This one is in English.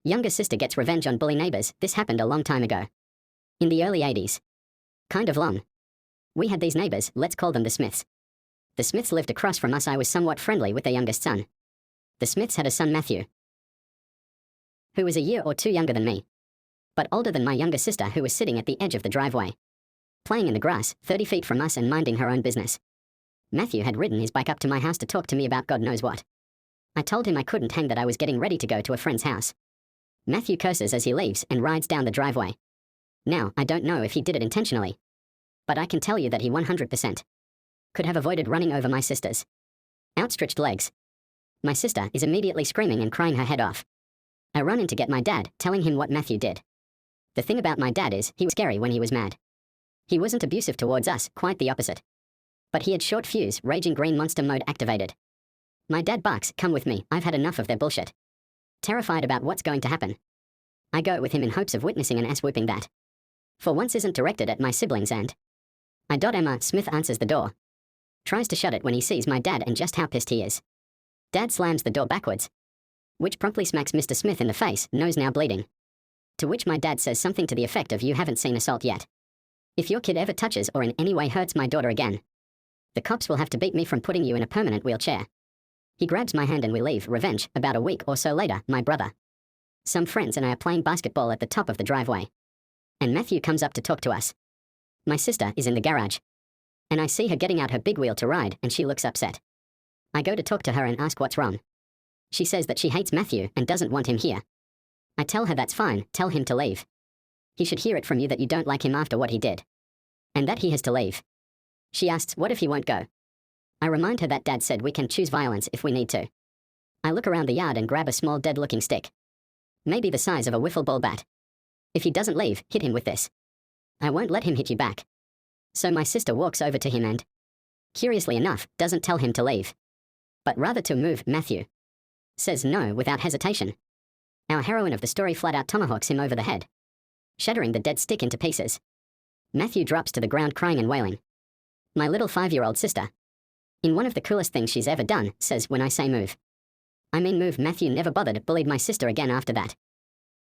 Younger sister gets revenge on bully neighbours. This happened a long time ago. In the early 80s. Kind of long. We had these neighbours, let's call them the Smiths. The Smiths lived across from us. I was somewhat friendly with their youngest son. The Smiths had a son, Matthew, who was a year or two younger than me, but older than my younger sister, who was sitting at the edge of the driveway, playing in the grass, 30 feet from us and minding her own business. Matthew had ridden his bike up to my house to talk to me about God knows what. I told him I couldn't hang, that I was getting ready to go to a friend's house. Matthew curses as he leaves and rides down the driveway. Now, I don't know if he did it intentionally, but I can tell you that he 100% could have avoided running over my sister's outstretched legs. My sister is immediately screaming and crying her head off. I run in to get my dad, telling him what Matthew did. The thing about my dad is, he was scary when he was mad. He wasn't abusive towards us, quite the opposite. But he had short fuse, raging green monster mode activated. My dad barks, "Come with me, I've had enough of their bullshit." Terrified about what's going to happen, I go with him in hopes of witnessing an ass-whipping that, for once, isn't directed at my siblings, and Emma Smith answers the door. Tries to shut it when he sees my dad and just how pissed he is. Dad slams the door backwards, which promptly smacks Mr. Smith in the face, nose now bleeding. To which my dad says something to the effect of, "You haven't seen assault yet. If your kid ever touches or in any way hurts my daughter again, the cops will have to beat me from putting you in a permanent wheelchair." He grabs my hand and we leave. Revenge. About a week or so later, my brother, some friends and I are playing basketball at the top of the driveway, and Matthew comes up to talk to us. My sister is in the garage, and I see her getting out her big wheel to ride, and she looks upset. I go to talk to her and ask what's wrong. She says that she hates Matthew and doesn't want him here. I tell her that's fine, tell him to leave. He should hear it from you that you don't like him after what he did, and that he has to leave. She asks, what if he won't go? I remind her that Dad said we can choose violence if we need to. I look around the yard and grab a small dead-looking stick, maybe the size of a wiffle ball bat. If he doesn't leave, hit him with this. I won't let him hit you back. So my sister walks over to him and, curiously enough, doesn't tell him to leave, but rather to move. Matthew says no without hesitation. Our heroine of the story flat out tomahawks him over the head, shattering the dead stick into pieces. Matthew drops to the ground crying and wailing. My little 5-year-old sister, in one of the coolest things she's ever done, says, when I say move, I mean move. Matthew never bothered, bullied my sister again after that.